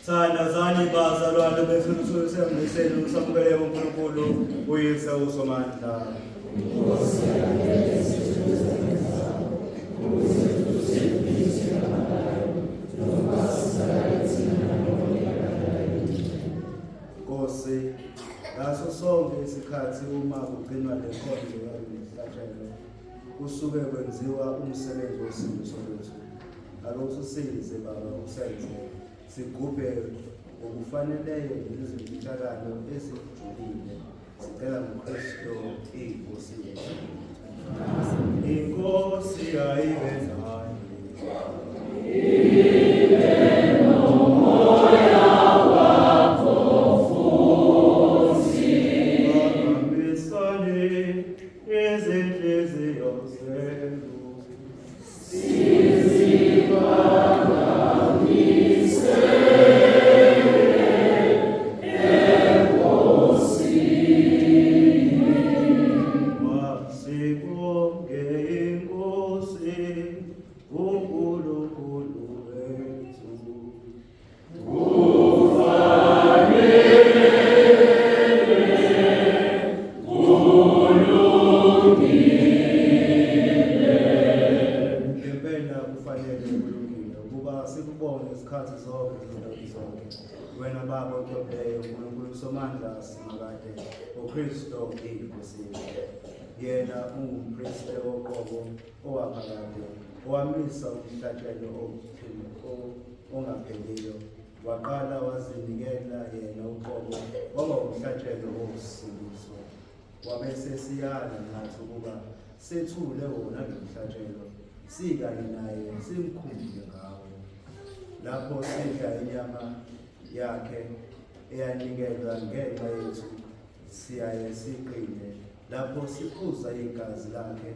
Thandazani bazalwane besizwe semniseni usamukele uNkulunkulu uyise uSomandla. Nkosi, ngaso sonke isikhathi uma kugcinwa le nkonzo yomhlatshelo kusuke kwenziwa umsebenzi wesimiso lethu. Ake usisize Baba usenze sigubhe okufaneleyo izimfihlakalo ezijulile. Sicela ngoKristu inkosi yethu. Inkosi ayibe nani. Wena Baba uqoqeyo uNkulunkulu Somandla simakade uKristu inkosi yena ungumpristi oqobo owaphakade owamisa umhlatshelo ongapheliyo waqala wazinikela yena uqobo waba umhlatshelo osindiso wabese siyala nathi ukuba sethule wona lo mhlatshelo sikanye naye simkhumbuze ngawo lapho sidla inyama yakhe eyanikelwa ngenxa yethu siyaye siqine lapho siphuza igazi lakhe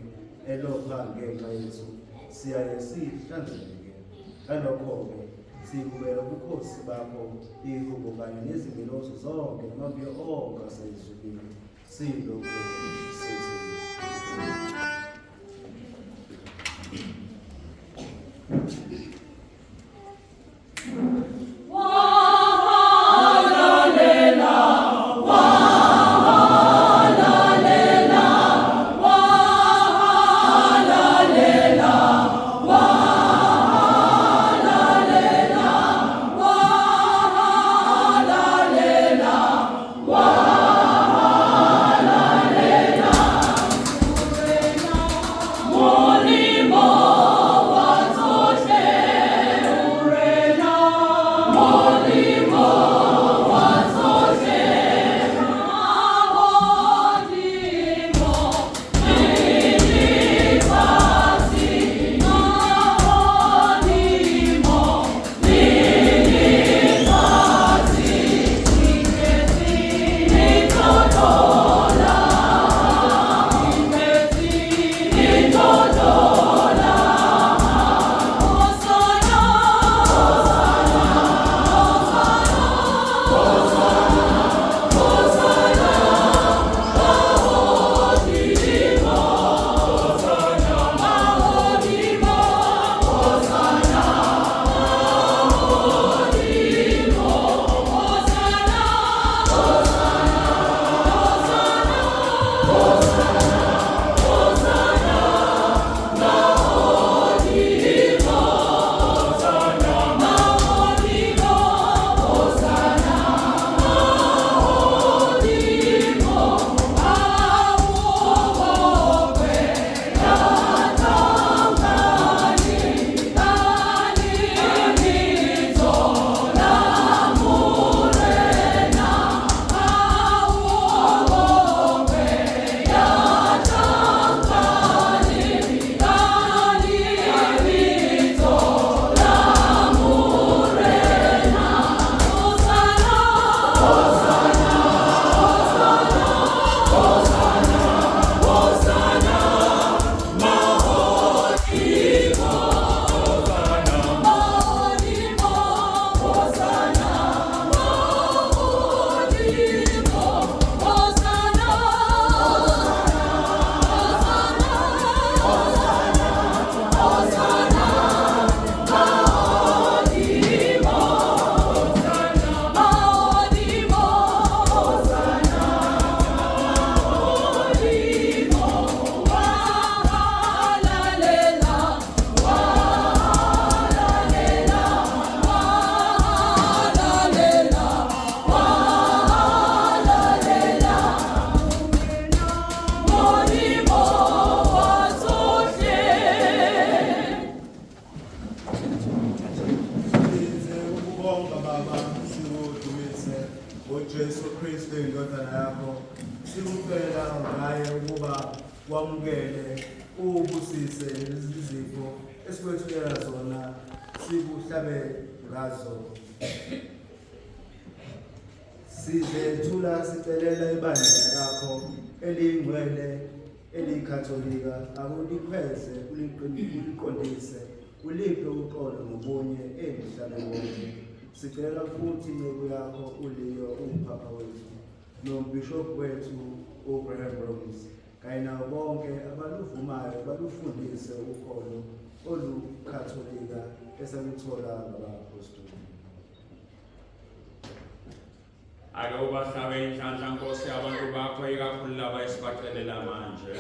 elopha ngenxa yethu siyaye sihlanzeke ngalokho-ke sikubeka ubukhosi bakho ihubo kanye nezingelosi zonke namabiyo onke asezulwini silokhu sithi Molimo Baba, sikudumise uJesu Kristu indodana yakho. Sikucela ngaye ukuba wamukele ubusise izifo esikwethulela zona, sikuhlabe ngazo. Sizethula sicelela ibandla lakho eliyingcwele eliyikatholika, akulikhweze uliqondise, uliphe uxolo nobunye emhlabeni wonke. Sicela futhi inceku yakho uLeo umpapa wethu nombhishobhi wethu uGraham Rhodes kanye nabo bonke abaluvumayo balufundise ukholo olukatholika esaluthola ngabapostoli. Ake ubahlabe inhlanhla Nkosi abantu bakho ikakhulu laba esibacelela manje.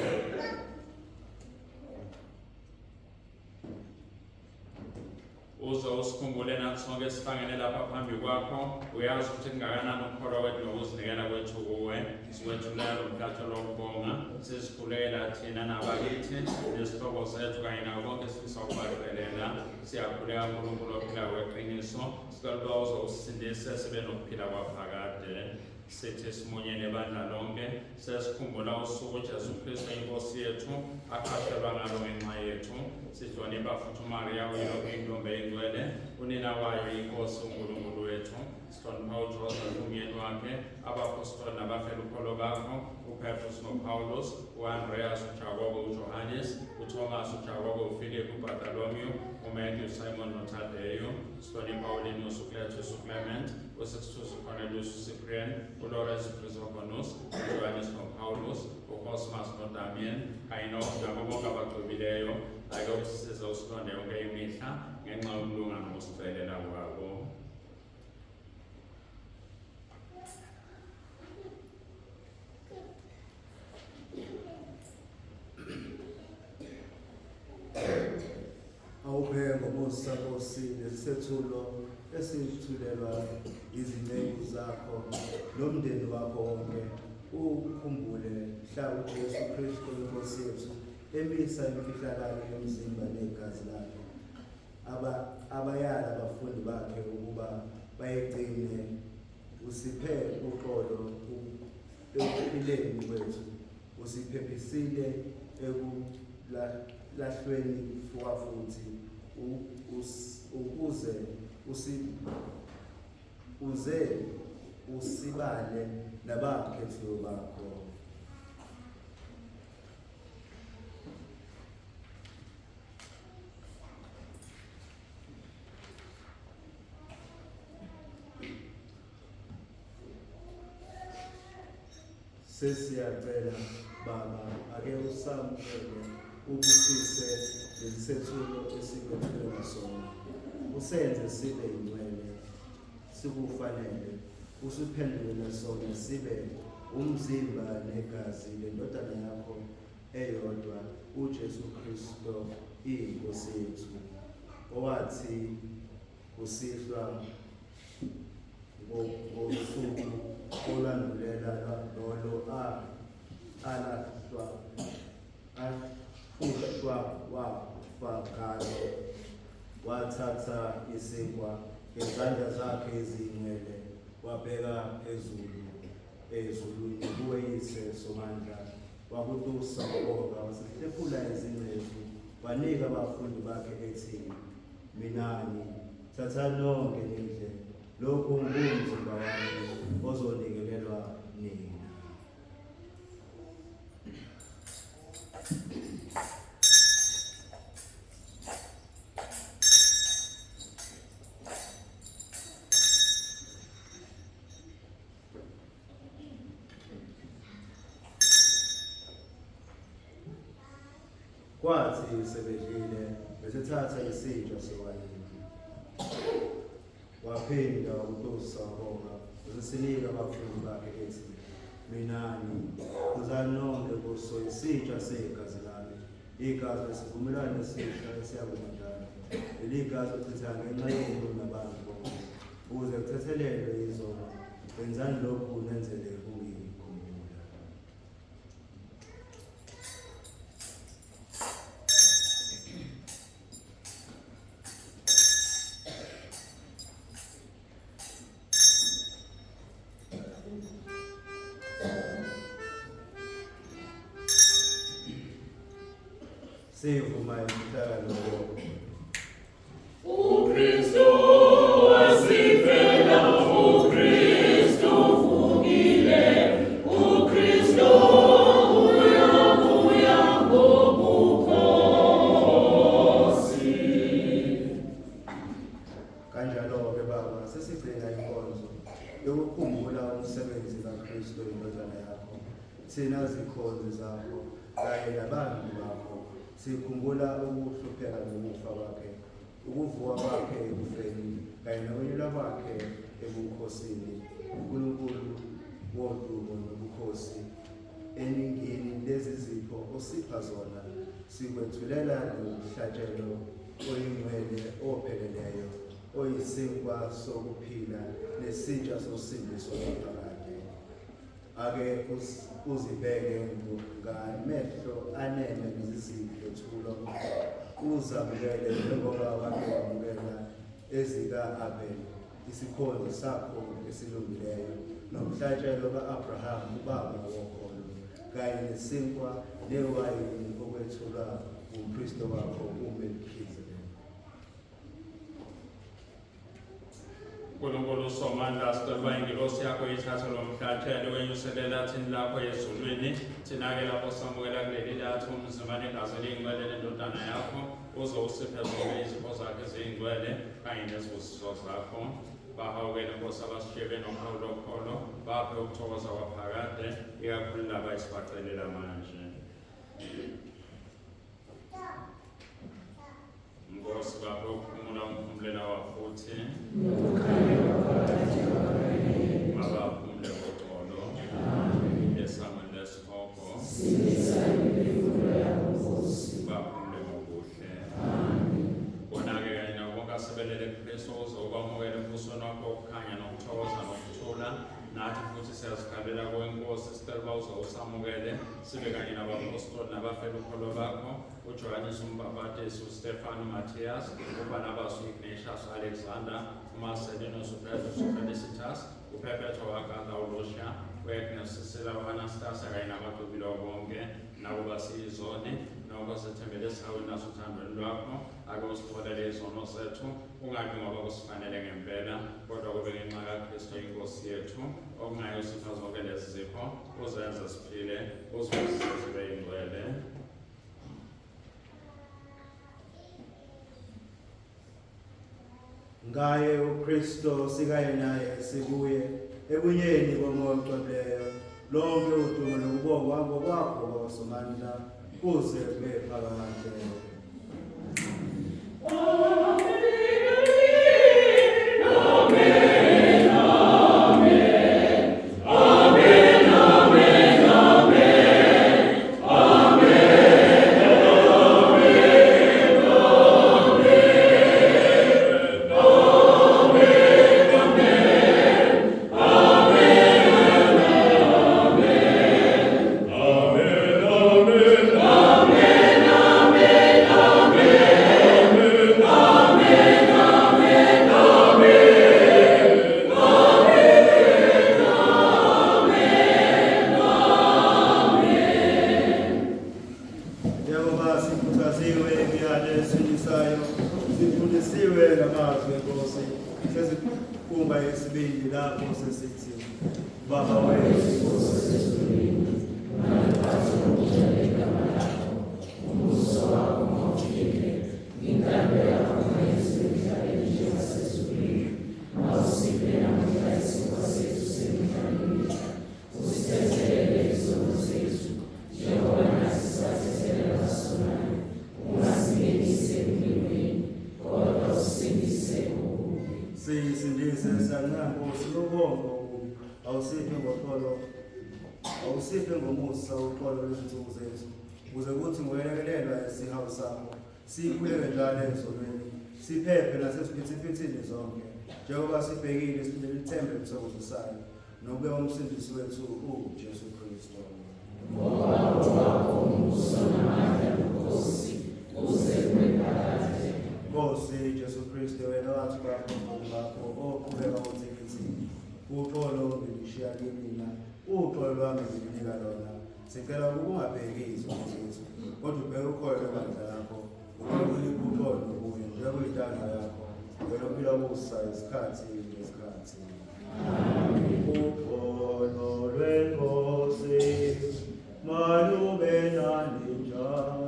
Uze usikhumbule nathi sonke esihlangene lapha phambi kwakho. Uyazi ukuthi kungakanani ukukholo wethu nokuzinikela kwethu kuwe. Siwethulela lo mkhatho lokubonga, sizikhulekela thina nabakithi nezihlobo zethu kanye nabo bonke esifisa ukubacelela. Siyakhuleka uNkulunkulu ophilayo weqiniso, sicela ukuba uze usisindise sibe nokuphila kwaphakade. Sithi simunye nebandla lonke, sesikhumbula usuku uJesu Kristu inkosi yethu akhathelwa ngalo ngenxa yethu. Sihlonipha futhi uMaria uyilokhu intombi engcwele, unina wayo inkosi uNkulunkulu wethu. Sihlonipha uJoseph umyeni wakhe, abapostoli nabafela ukholo bakho, uPetrus noPaulus, uAndreas, uJakobo, uJohannes, uThomas, uJakobo, uPhilip, uBartholomew, uMatthew, Simon noThadeyo. Sihlonipha uLinus, uCletus, uClement, uSixtus, uCornelius, uCyprian, uLawrence, uChrysogonus, uJohannes noPaulus, uCosmas noDamian, kanye nabo bonke abagcobileyo. Ake usisize usilonde yonke imihla ngenxa yokulunga nokusicelela kwabo. Awubheke ngomusa Nkosi lesisethulo esithulelwa izinceku zakho nomndeni wakho wonke. Ukhumbule mhla uJesu Kristu inkosi yethu emisa imfihlakalo yomzimba negazi lakhe, abayala abafundi bakhe ukuba bayigcine. Usiphe uxolo ekuphileni kwethu, usiphephisile ekulahlweni futhi uze usibale nabakhethiwe bakho. Sesiyacela Baba, ake usamukele ubusise lesisethulo esikwethulela sona. Usenze sibe ingcwele, sikufanele. Usiphendulele sona sibe umzimba negazi lendodana yakho eyodwa, uJesu Kristu inkosi yethu, owathi kusihlwa ngosuku olandulela lolo afushwa wafa ngalo, wathatha isinkwa ngezandla zakhe eziyingcwele, wabheka ezulwini kuweyise somandla, wakutusa ngokubonga, wasehlephula izingcezu, wanika abafundi bakhe ethi, minani, thathani nonke nidle, lokhu ngumzimba wami ozonikelelwa nina. Kwathi sebedlile, besethatha isitsha sewayini, waphinda wakutusa wabonga, wasesinika abafundi bakhe ethi, minani, uzani nonke kuso isitsha segazi lami, igazi lesivumelwano esisha esiyakumadala, leli gazi uchitha ngenxa yenu nabantu bonke, ukuze kuthethelelwe izono. Wenzani lokhu nenzele ukungikhumbula. Sivuma imfihlakalo yonke. uKristu wasifela, uKristu uvukile, uKristu uyabuya ngobukhosi. Kanjalo-ke Baba, sesigcina inkonzo yokukhumbula umsebenzi kaKristu indodana yakho. Thina zikhonzi zakho kanye nabantu bakho sikhumbula ukuhlupheka nokufa kwakhe, ukuvuka kwakhe ekufeni kanye nokunyulwa kwakhe ebukhosini. uNkulunkulu wodumo nobukhosi, eningini lezi zipho osipha zona sikwethulela nomhlatshelo oyingcwele opheleleyo, oyisinkwa sokuphila nesitsha sosindiso ngaphakade. Ake uzibeke ngamehlo anele nezizithethulo, uzamukele njengoba wake wamukela ezika-Abel isikhonzi sakho esilungileyo, nomhlatshelo ka-Abrahama ubaba wokholo, kanye nesinkwa newayini okwethulwa umpristo wakho uMelkizedeki. uNkulunkulu Somandla, sicela ingilosi yakho ithathe lo mhlatshelo wenyuselela thini lapho ezulwini, thina-ke lapho samukela kuleli latho umzimba negazi eliyingcwele lendodana yakho, uze usiphe zonke izipho zakhe eziyingcwele kanye nezibusiso zakho. Bahawukele Nkosi abasishiyele nomhawu lokholo, baphe ukuthokoza kwaphakade, ikakhulu laba esibacelela manje. Nkosi baphe ukuphumula umphumulela wafuthi, mabaphumule ngoxolo, esamweni lesihoko, baphumule ngokuhle. Bona-ke kanye nabo bonke asebelele kuKristu uzokwamukela embusweni wakho ukukhanya nokuthokoza nokuthula. Nathi futhi siyazikhalela kwenkosi, sicela uba uzawusamukele sibe kanye nabapostoli nabafela ukholo bakho, uJohannes uMbapatisi, uStefano Matthias, uBarnabas uIgnatius, uAlexander, uMarcelinus, uPetrus, uFelicitas, uPerpetua uAgatha, uLucia, uAgnes, uSila, uAnastasia kanye nabadubile bonke, nabo basiyizoni, nabo basethembele esihawini naso uthandweni lwakho. Ake usipholele izono zethu, ungabi ngoba kusifanele ngempela, kodwa kube ngenxa kaKristu inkosi yethu, okungayo sipha zonke lezi zipho, uzenze siphile, uzivuzise zibe yingcwele. Ngaye uKristu sikaye naye sibuye ebunyeni komoya oqoqileyo, lonke udumo nokubongwa ngokwakho kwaSomandla kuze kube phakade. Awusiphe ngomusa uqolo lwezinsuku zethu, ukuze kuthi ngokwelekelelwa isihawu sakho sikhuleke njalo ezonweni, siphephe nasesiphithiphithini zonke, njengoba sibhekile sileli themba elithokozisayo, nokuya umsindisi wethu uJesu Kristu. Nkosi Jesu Kristu, wena wathi kubaphristi bakho oqhubeka uthi kithi, uxolo ngilishiya kimi mina, uxolo lwami ngilinika lona, Sicela ukungabheki izono zethu, kodwa ubheke ukholo lwebandla lakho, ukulipha uxolo kuye, ubeke uyintando yakho, wena ophila kusa isikhathi nesikhathi. Ukholo lweNkosi malube nani njalo.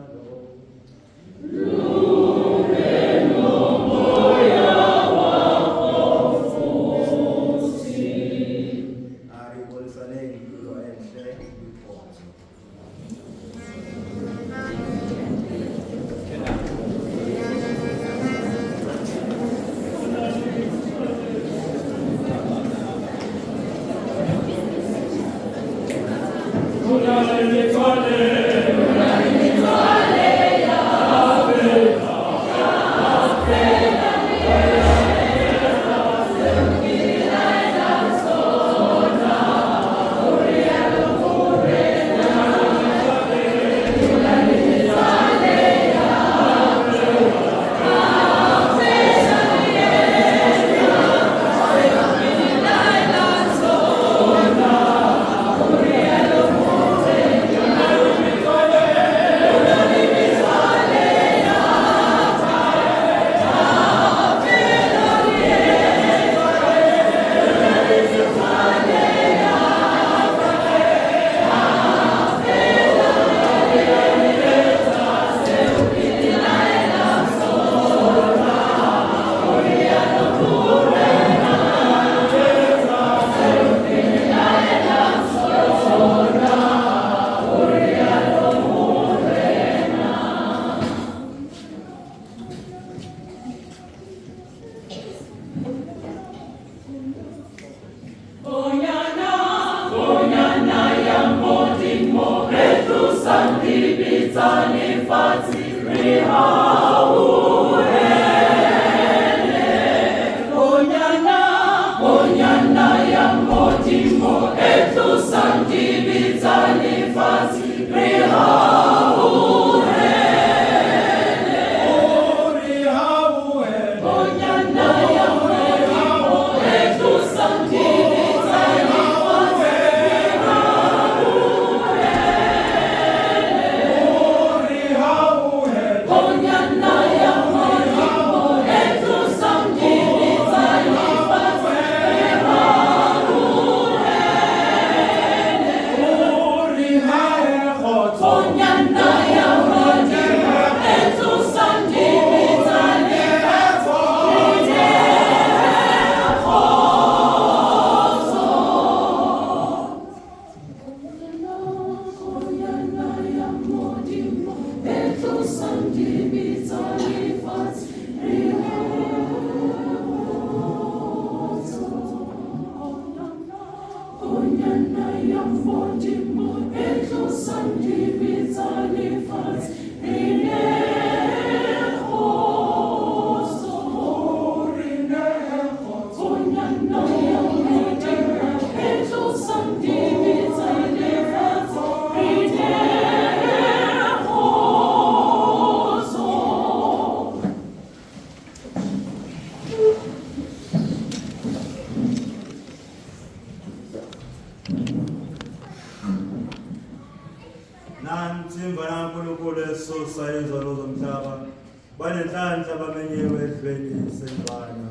banenhlanhla bamenyiwe edlweni sengane